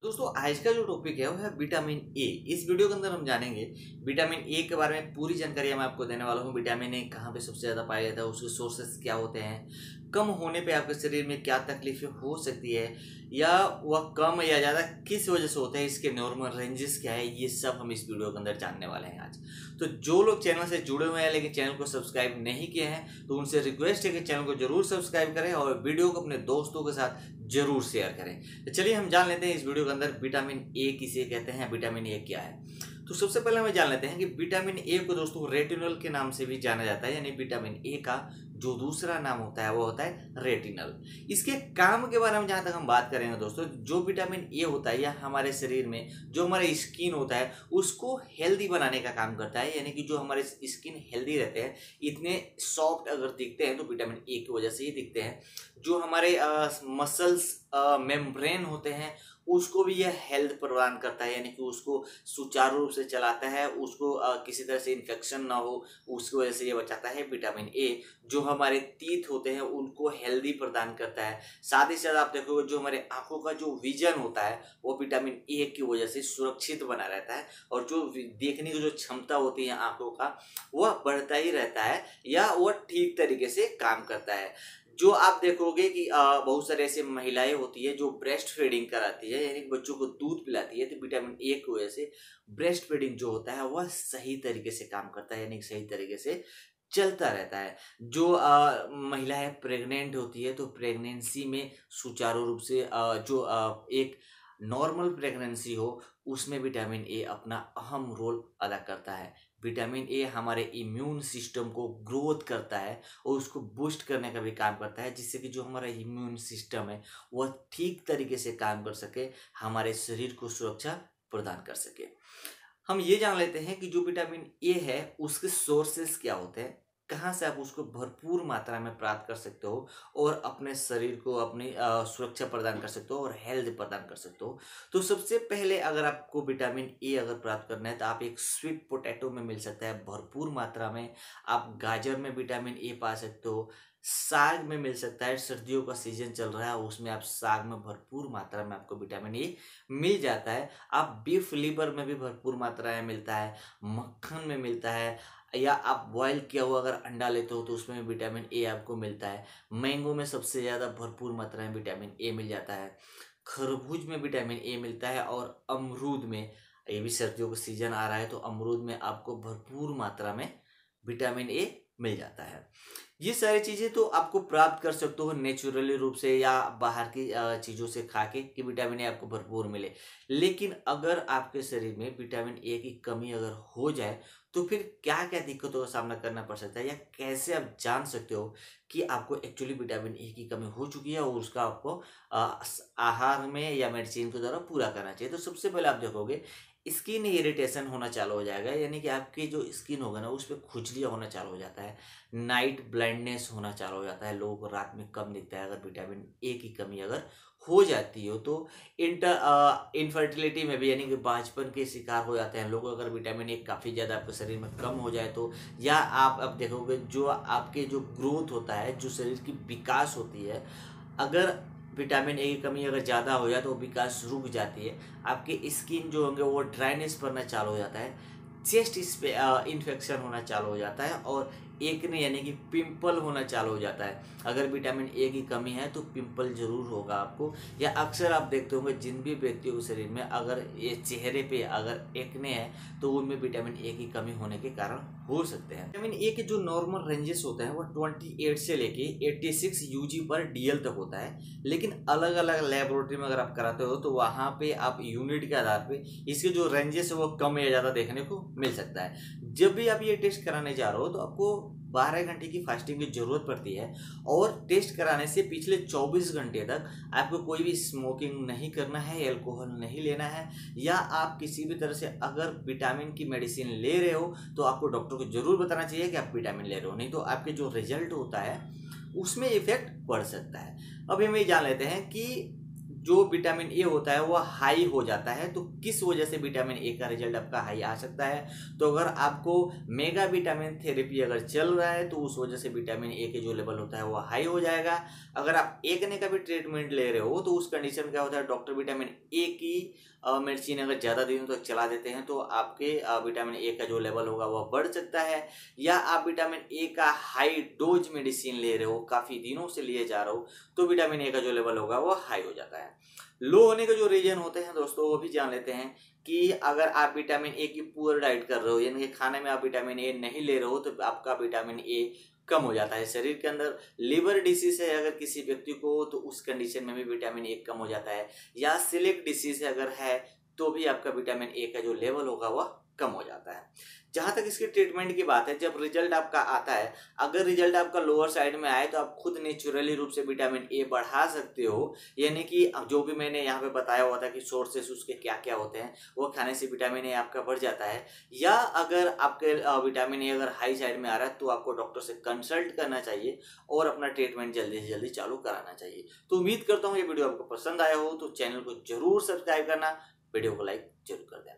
दोस्तों आज का जो टॉपिक है वो है विटामिन ए। इस वीडियो के अंदर हम जानेंगे विटामिन ए के बारे में। पूरी जानकारी मैं आपको देने वाला हूँ। विटामिन ए कहाँ पे सबसे ज़्यादा पाया जाता है, उसके सोर्सेस क्या होते हैं, कम होने पे आपके शरीर में क्या तकलीफें हो सकती है, या वह कम या ज़्यादा किस वजह से होता है, इसके नॉर्मल रेंजेस क्या है, ये सब हम इस वीडियो के अंदर जानने वाले हैं आज। तो जो लोग चैनल से जुड़े हुए हैं लेकिन चैनल को सब्सक्राइब नहीं किए हैं तो उनसे रिक्वेस्ट है कि चैनल को जरूर सब्सक्राइब करें और वीडियो को अपने दोस्तों के साथ जरूर शेयर करें। तो चलिए हम जान लेते हैं इस वीडियो के अंदर विटामिन ए किसे कहते हैं, विटामिन ए क्या है। तो सबसे पहले हम जान लेते हैं कि विटामिन ए को दोस्तों रेटिनल के नाम से भी जाना जाता है, यानी विटामिन ए का जो दूसरा नाम होता है वो होता है रेटिनल। इसके काम के बारे में जहां तक हम बात करेंगे दोस्तों, जो विटामिन ए होता है या हमारे शरीर में जो हमारे स्किन होता है उसको हेल्दी बनाने का काम करता है। यानी कि जो हमारे स्किन हेल्दी रहते हैं, इतने सॉफ्ट अगर दिखते हैं तो विटामिन ए की वजह से ही दिखते हैं। जो हमारे मसल्स मेम्ब्रेन होते हैं उसको भी यह हेल्थ प्रदान करता है, यानी कि उसको सुचारू रूप से चलाता है, उसको किसी तरह से इन्फेक्शन ना हो उसकी वजह से ये बचाता है। विटामिन ए जो हमारे टीथ होते हैं उनको हेल्दी प्रदान करता है। साथ ही साथ आप देखोगे जो हमारे आंखों का जो विजन होता है वो विटामिन ए की वजह से सुरक्षित बना रहता है, और जो देखने की जो क्षमता होती है आंखों का वह बढ़ता ही रहता है या वह ठीक तरीके से काम करता है। जो आप देखोगे कि बहुत सारे ऐसे महिलाएं होती है जो ब्रेस्ट फीडिंग कराती है, यानी बच्चों को दूध पिलाती है, तो विटामिन ए की वजह से ब्रेस्ट फीडिंग जो होता है वह सही तरीके से काम करता है, यानी सही तरीके से चलता रहता है। जो महिलाएं प्रेग्नेंट होती है तो प्रेगनेंसी में सुचारू रूप से एक नॉर्मल प्रेगनेंसी हो उसमें विटामिन ए अपना अहम रोल अदा करता है। विटामिन ए हमारे इम्यून सिस्टम को ग्रोथ करता है और उसको बूस्ट करने का भी काम करता है, जिससे कि जो हमारा इम्यून सिस्टम है वह ठीक तरीके से काम कर सके, हमारे शरीर को सुरक्षा प्रदान कर सके। हम ये जान लेते हैं कि जो विटामिन ए है उसके सोर्सेस क्या होते हैं, कहाँ से आप उसको भरपूर मात्रा में प्राप्त कर सकते हो और अपने शरीर को अपनी सुरक्षा प्रदान कर सकते हो और हेल्थ प्रदान कर सकते हो। तो सबसे पहले अगर आपको विटामिन ए अगर प्राप्त करना है तो आप एक स्वीट पोटैटो में मिल सकता है भरपूर मात्रा में। आप गाजर में विटामिन ए पा सकते हो, साग में मिल सकता है, सर्दियों का सीजन चल रहा है उसमें आप साग में भरपूर मात्रा में आपको विटामिन ए मिल जाता है। आप बीफ लीवर में भी भरपूर मात्रा में मिलता है, मक्खन में मिलता है, या आप बॉयल किया हुआ अगर अंडा लेते हो तो उसमें विटामिन ए आपको मिलता है। मैंगो में सबसे ज़्यादा भरपूर मात्रा में विटामिन ए मिल जाता है, खरबूज में विटामिन ए मिलता है, और अमरूद में, ये भी सर्दियों का सीजन आ रहा है तो अमरूद में आपको भरपूर मात्रा में विटामिन ए मिल जाता है। ये सारी चीज़ें तो आपको प्राप्त कर सकते हो नेचुरली रूप से या बाहर की चीज़ों से खा के कि विटामिन ए आपको भरपूर मिले। लेकिन अगर आपके शरीर में विटामिन ए की कमी अगर हो जाए तो फिर क्या क्या दिक्कतों का सामना करना पड़ सकता है, या कैसे आप जान सकते हो कि आपको एक्चुअली विटामिन ए की कमी हो चुकी है और उसका आपको आहार में या मेडिसिन के द्वारा पूरा करना चाहिए। तो सबसे पहले आप देखोगे स्किन इरिटेशन होना चालू हो जाएगा, यानी कि आपकी जो स्किन होगा ना उस पर खुजलियाँ होना चालू हो जाता है, नाइट ब्लाइंडनेस होना चालू हो जाता है, लोगों को रात में कम दिखता है अगर विटामिन ए की कमी अगर हो जाती हो तो। इनफर्टिलिटी में भी, यानी कि बांझपन के शिकार हो जाते हैं लोग अगर विटामिन ए काफ़ी ज़्यादा आपके शरीर में कम हो जाए तो। या आप अब देखोगे जो आपके जो ग्रोथ होता है, जो शरीर की विकास होती है, अगर विटामिन ए की कमी अगर ज़्यादा हो जाए तो विकास रुक जाती है, आपके स्किन जो होंगे वो ड्राइनेस पड़ना चालू हो जाता है, चेस्ट इस पे इन्फेक्शन होना चालू हो जाता है, और एक्ने यानी कि पिंपल होना चालू हो जाता है। अगर विटामिन ए की कमी है तो पिंपल जरूर होगा आपको। या अक्सर आप देखते होंगे जिन भी व्यक्तियों के शरीर में अगर ये चेहरे पे अगर एक्ने है तो उनमें विटामिन ए की कमी होने के कारण हो सकते हैं। विटामिन ए के जो नॉर्मल रेंजेस होते हैं वो 28 से लेके 86 यूजी पर डीएल तक होता है, लेकिन अलग अलग लेबोरेटरी में अगर आप कराते हो तो वहाँ पे आप यूनिट के आधार पे इसके जो रेंजेस है वो कम या ज़्यादा देखने को मिल सकता है। जब भी आप ये टेस्ट कराने जा रहे हो तो आपको 12 घंटे की फास्टिंग की जरूरत पड़ती है, और टेस्ट कराने से पिछले 24 घंटे तक आपको कोई भी स्मोकिंग नहीं करना है, अल्कोहल नहीं लेना है, या आप किसी भी तरह से अगर विटामिन की मेडिसिन ले रहे हो तो आपको डॉक्टर को जरूर बताना चाहिए कि आप विटामिन ले रहे हो, नहीं तो आपके जो रिजल्ट होता है उसमें इफेक्ट पड़ सकता है। अब हम ये जान लेते हैं कि जो विटामिन ए होता है वो हाई हो जाता है। तो किस वजह से विटामिन ए का रिजल्ट आपका हाई आ सकता है? तो अगर आपको मेगा विटामिन थेरेपी अगर चल रहा है तो उस वजह से विटामिन ए के जो लेवल होता है वो हाई हो जाएगा। अगर आप एकने का भी ट्रीटमेंट ले रहे हो तो उस कंडीशन में क्या होता है, डॉक्टर विटामिन ए की मेडिसिन अगर ज़्यादा दिनों तक चला देते हैं तो आपके विटामिन ए का जो लेवल होगा वह बढ़ सकता है। या आप विटामिन ए का हाई डोज मेडिसिन ले रहे हो, काफ़ी दिनों से लिए जा रहे हो, तो विटामिन ए का जो लेवल होगा वो हाई हो जाता है। लो होने के जो रीजन होते हैं दोस्तों वो भी जान लेते हैं कि अगर आप विटामिन ए की पुअर डाइट कर रहे हो, यानी कि खाने में आप विटामिन ए नहीं ले रहे हो, तो आपका विटामिन ए कम हो जाता है शरीर के अंदर। लिवर डिसीज है अगर किसी व्यक्ति को, तो उस कंडीशन में भी विटामिन ए कम हो जाता है। या सिलिक डिसीज अगर है तो भी आपका विटामिन ए का जो लेवल होगा वह कम हो जाता है। जहां तक इसके ट्रीटमेंट की बात है, जब रिजल्ट आपका आता है, अगर रिजल्ट आपका लोअर साइड में आए तो आप खुद नेचुरली रूप से विटामिन ए बढ़ा सकते हो। यानी कि जो भी मैंने यहाँ पे बताया हुआ था कि सोर्सेस उसके क्या क्या होते हैं, वो खाने से विटामिन ए आपका बढ़ जाता है। या अगर आपके विटामिन ए अगर हाई साइड में आ रहा है तो आपको डॉक्टर से कंसल्ट करना चाहिए और अपना ट्रीटमेंट जल्दी से जल्दी चालू कराना चाहिए। तो उम्मीद करता हूँ ये वीडियो आपको पसंद आया हो, तो चैनल को जरूर सब्सक्राइब करना, वीडियो को लाइक जरूर कर देना।